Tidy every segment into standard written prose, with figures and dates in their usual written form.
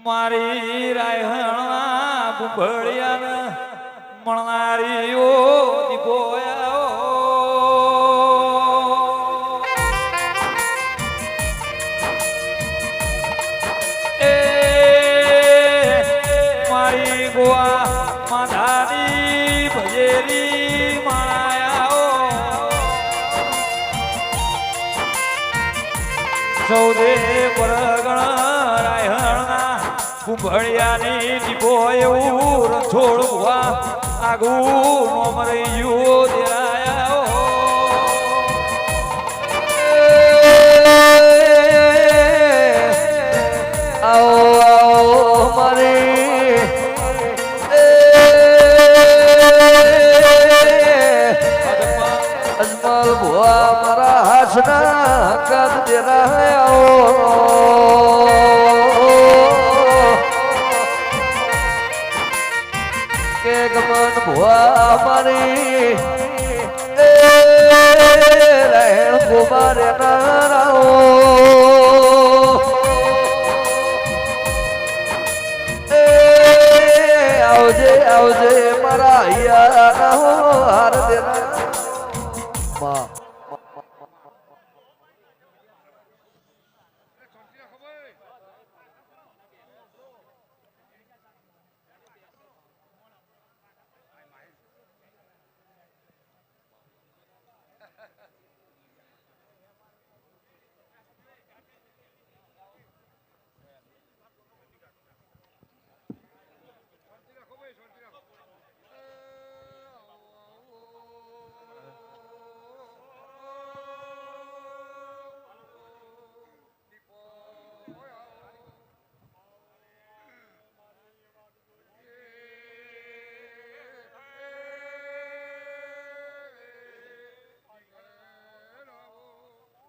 મારી રાયહણા ભૂભળિયા મળનારી ઓ દીપોયા એ મારી ગોવા માધાની ભજેરી માયા સૌદે પરગણ રાયહણા કુંભળિયાની દીપો એવું રંછોડવા આગું નોમ રહ્યું દેરાયા આવો મારી અજમલ ભુવા મારા હાસના કદ દેરાયા કે ગમન ભુવા મારી રહેણ કુમાર નારાઓ આવજે આવજે મારા હિયા ના હાર દેના માં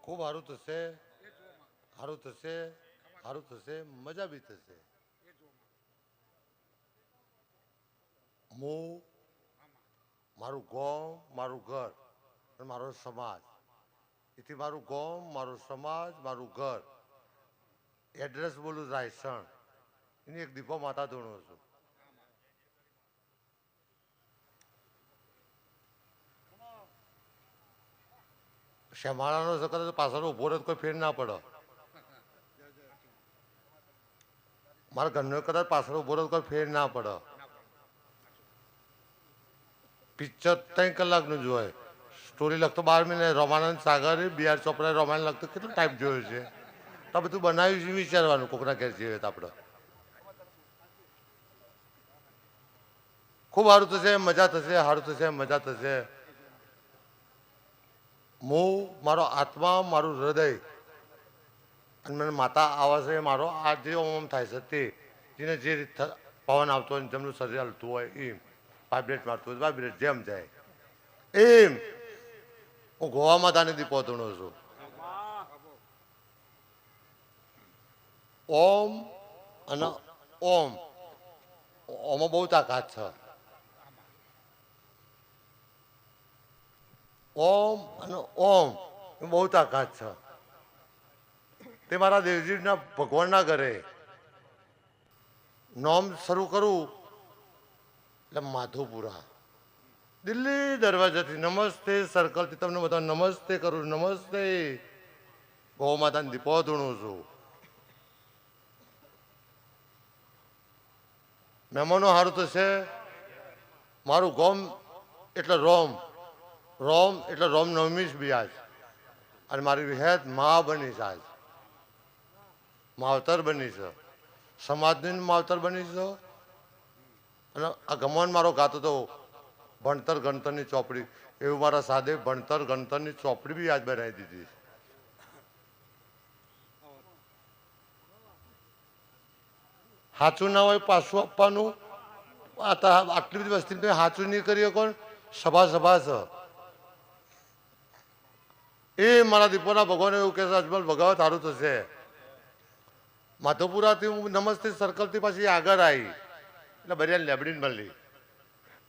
ખૂબ સારું થશે, સારું થશે, સારું થશે, મજા બી થશે. હું મારું ગામ, મારું ઘર અને મારો સમાજ, એથી મારું ગામ, મારું સમાજ, મારું ઘર, એડ્રેસ બોલું રાયસણ, એની એક દીપો માતા ધૂણું છું. શેમાળાનો સકર પાછળ ઉભો રહે કોઈ ફેર ના પડે. મારા ઘરનો કદાચ પાછળ ઉભો રહે કોઈ ફેર ના પડે. પિક્ચર 3 કલાકનું જોવાય, સ્ટોરી લખતો 12 મહિને. રોમાનંદ સાગર, બી.આર. ચોપરાએ રોમાન લખતો કેટલો ટાઈમ જોયો છે. તો બધું બનાવ્યું છે, વિચારવાનું કોકના ઘેર જઈએ તો આપણે. ખૂબ સારું થશે, મજા થશે, સારું થશે, મજા થશે. હું મારો આત્મા, મારું હૃદય અને મને માતા આવે છે, મારો આ જે ઓમ થાય છે તે જેને જે રીત પવન આવતો હોય, જેમનું શરીર હલતું હોય, એમ વાઇબ્રેટ મારતું હોય, વાઇબ્રેટ જેમ જાય એમ હું ગોવા માતાને દીપો ધૂણું છું. ઓમ અને ઓમ, ઓમાં બહુ તાકાત છે. ઓમ અને ઓમ બહુ તાકાત છે. તે મારા દેવજીના ભગવાનના ઘરે નોમ શરૂ કરું એટલે માધોપુરા દિલ્હી દરવાજાથી નમસ્તે સર્કલથી તમને બધા નમસ્તે કરું. નમસ્તે. ગૌ માતાને દીપો ધૂણું છું. મહેમાનો સારું થશે. મારું ગોમ એટલે રોમ, રોમ એટલે રોમનવમી બી આજ. અને મારી વિહેત મા બની છે. આજ માવતર બની છે, સમાજની માવતર બની છે. અને આ ગમન મારો ગાતો હતો ભણતર ગણતરની ચોપડી, એવું મારા સાદે ભણતર ગણતરની ચોપડી બી આજ બનાવી દીધી. સાચું ના હોય પાછું આપવાનું. આટલી બધી વસ્તી સાચું નહીં કરી શકો. સભા સભા છે એ મારા દીપોના ભગવાન એવું કહે છે અજમલ ભગાવત સારું થશે. માધોપુરાથી હું નમસ્તે સર્કલથી પાછી આગળ આવી એટલે બરિયાની લેબડીને મળી.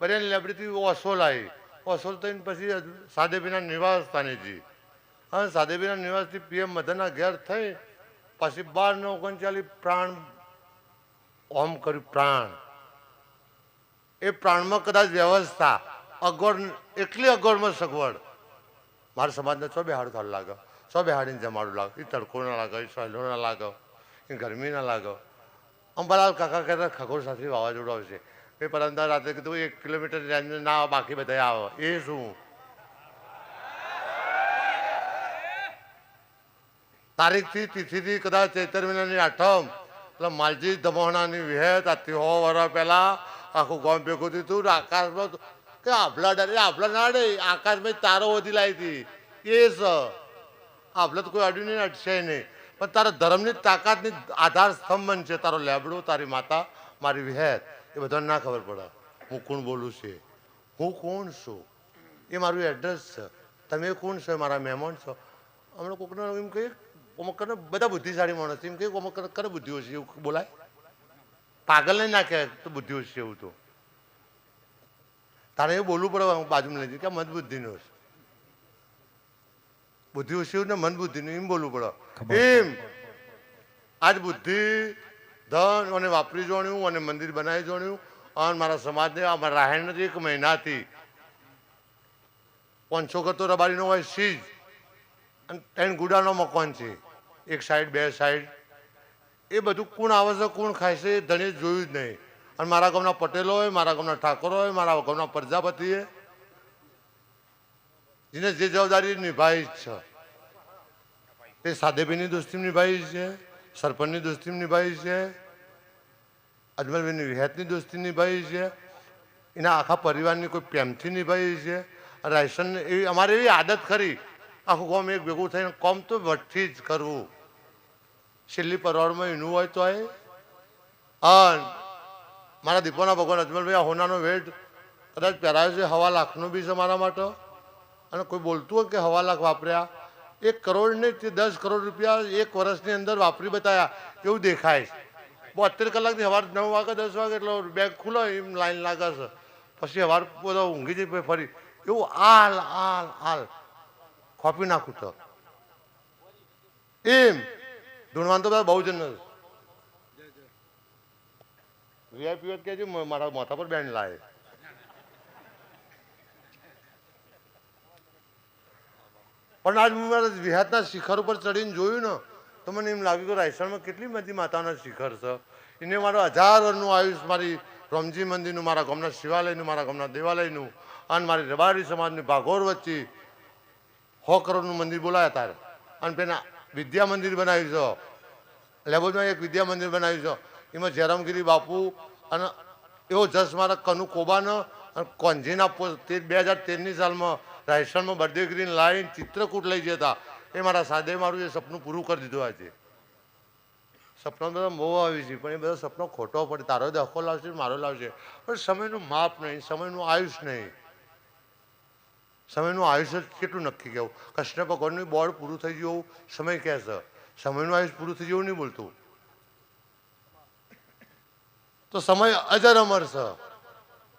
બરિયાની લેબડીથી ઓસોલ આવી, ઓસોલ થઈને પછી સાદેબીના નિવાસ સ્થાનેજી, હા સાદેબીના નિવાસથી PM મધરના ઘેર થઈ પછી 12 ને 39 પ્રાણ ઓમ કર્યું પ્રાણ. એ પ્રાણમાં કદાચ વ્યવસ્થા અગવડ, એટલી અગવડમાં સગવડ. મારા સમાજને છો બેહાડું થારું લાગે, છો બેહાડીને જમાડું લાગે. એ તડકો ના લાગે, એ સહેલો ના લાગે, એ ગરમી ના લાગે. અંબાલાલ કાકા કહેતા ખગોળ સાથે વાવાઝોડું આવશે. એ પરંદા રાત્રે કીધું 1 કિલોમીટર રેન્જ ના આવે, બાકી બધા આવે. એ શું તારીખથી તિથિથી કદાચ ચૈતર મહિનાની 8મ એટલે માલજી ધમોહણાની વિહેત આજથી 100 વર્ષ પહેલા આખું ગામ ભેગું થયું હતું. આકાશમાં કે આભલા ડરે, આભલા ના ડે, આકાશમાં તારો વધી લાવી હતી. એ સ આભલા તો કોઈ અડ્યું નહીં, અડશે નહીં. પણ તારા ધર્મની તાકાતની આધાર સ્તંભ બનશે તારો લેબડો, તારી માતા, મારી વિહેત. એ બધાને ના ખબર પડે હું કોણ બોલું છે, હું કોણ છું, એ મારું એડ્રેસ છે. તમે કોણ છો, મારા મહેમાન છો. હમણાં કોકને એમ કહીએ કોમકરને બધા બુદ્ધિશાળી માણસ એમ કહીએ કોમકર કરે બુદ્ધિઓ છે એવું બોલાય. પાગલ નહીં ના કહે તો બુદ્ધિઓ છે એવું. તો તારે એવું બોલવું પડે બાજુમાં લઈ જઈએ કે મન બુદ્ધિનો છે, બુદ્ધિ ઓછી ને મન બુદ્ધિનું એમ બોલવું પડે. એમ આજ બુદ્ધિ ધન અને વાપરી જોણ્યું અને મંદિર બનાવી જોણ્યું. અને મારા સમાજને અમારા રાયણ 1 મહિનાથી 500 કરતો રબારીનો હોય સીજ અને 3 ગુડાનો મકાન છે, 1 સાઈડ 2 સાઈડ. એ બધું કોણ આવે છે, કોણ ખાય છે, એ ધણી જોયું જ નહીં. અને મારા ગામના પટેલો હોય, મારા ગામના ઠાકોરો હોય, મારા ગામના પ્રજાપતિએ જેને જે જવાબદારી નિભાવી છે તે સાદેભાઈની દોસ્તી નિભાવી છે, સરપંચની દોસ્તી નિભાવી છે, અજમલભાઈની વિહેતની દોસ્તી નિભાવી છે, એના આખા પરિવારની કોઈ પ્રેમથી નિભાવી છે. રાયસન એવી અમારે એવી આદત ખરી આખું ગામ એક ભેગું થઈને કોમ તો વટથી જ કરવું. છેલ્લી પરવારમાં એનું હોય તો એ મારા દીપોના ભગવાન અજમલભાઈ આ હોનાનો વેટ કદાચ પહેરાયો છે 1.25 લાખનો બી છે મારા માટે. અને કોઈ બોલતું હોય કે 1.25 લાખ વાપર્યા, 1 કરોડ નહીં તે 10 કરોડ રૂપિયા 1 વર્ષની અંદર વાપરી બતાવ્યા એવું દેખાય. 72 કલાકથી સવાર 9 વાગે 10 વાગે એટલે બેગ ખુલો એમ લાઈન લાગે છે. પછી સવાર બધો ઊંઘી જાય ફરી એવું આલ આલ આલ ખોપી નાખું તો એમ ધૂણવાન તો બધા બહુ જણ નથી. વીઆઈપી કહેજો મારા માથા પર બેન્ડ લાવે. પણ આજ મારા વિહાતના શિખર ઉપર ચડીને જોયું ને તો મને એમ લાગ્યું કે રાયસણમાં કેટલી બધી માતાના શિખર છે. એને મારો 1000 વર્ષનું આયુષ મારી રમજી મંદિરનું, મારા ગામના શિવાલયનું, મારા ગામના દેવાલયનું અને મારી રબારી સમાજની ભાગોર વચ્ચે 100 કરોડનું મંદિર બોલાયા તારે. અને પેલા વિદ્યા મંદિર બનાવ્યું છે, લેબોદમાં એક વિદ્યા મંદિર બનાવ્યું છે. એમાં જયરામગીરી બાપુ અને એવો જસ મારા કનુ કોબાનો અને કોંજીના 2013ની સાલમાં રાયસણમાં બર્થડે લાવીને ચિત્રકૂટ લઈ જતા. એ મારા સાદે મારું એ સપનું પૂરું કરી દીધું. આજે સપના બધા બહુ આવી છે પણ એ બધા સપનો ખોટો પડે. તારો દખો લાવશે, મારો લાવશે, પણ સમયનું માપ નહીં, સમયનું આયુષ નહીં. સમયનું આયુષ્ય કેટલું નક્કી કહેવું. કૃષ્ણ ભગવાનનું બોર્ડ પૂરું થઈ ગયું સમય કહે છે, સમયનું આયુષ પૂરું થઈ ગયું નહીં બોલતું. તો સમય અજર અમર છે.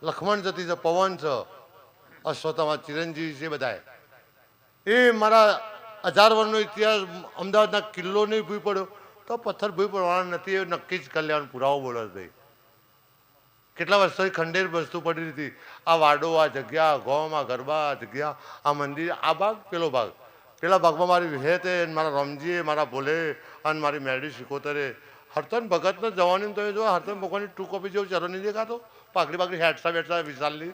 લક્ષ્મણ જતી છે, પવન છે, અશ્વત્થામા ચિરંજીવી છે બધા. એ મારા 1000 વર્ષનો ઇતિહાસ અમદાવાદના કિલ્લો નહીં ભૂઈ પડ્યો તો પથ્થર ભૂઈ પડવાના નથી એ નક્કી જ કરી લેવાનો પુરાવો બોલો ભાઈ. કેટલા વર્ષોથી ખંડેર વસ્તુ પડી હતી. આ વાડો, આ જગ્યા, ગોમ, આ ગરબા, આ જગ્યા, આ મંદિર, આ ભાગ, પેલો ભાગ. પેલા ભાગમાં મારી વિહેતે, મારા રમજીએ, મારા ભોલે અને મારી મેરડી શિકોતરે હરતન ભગતને જવાની તો એ જો હરતન ભગવાનની 2 કોપી જેવું ચરો નહીં દેખાતો. પાકડી પાકડી હેઠસા બેઠસા વિશાલની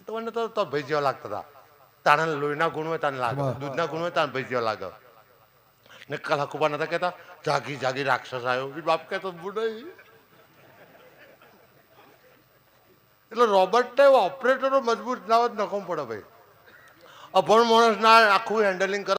તો મને તો ભાઈ જેવા લાગતા હતા. તાણે લોહીના ગુણ હોય તાને લાગે, દૂધના ગુણ હોય તાને ભાઈ જેવા લાગે. ને કલાકુબા નતા કહેતા જાગી જાગી રાક્ષસ આવ્યો, એ બાપ કહેતો બુડાઈ. એટલે રોબોટને ઓપરેટરો મજબૂત ના હોત નખમ પડે ભાઈ. અભણ માણસ ના આખું હેન્ડલિંગ કરે.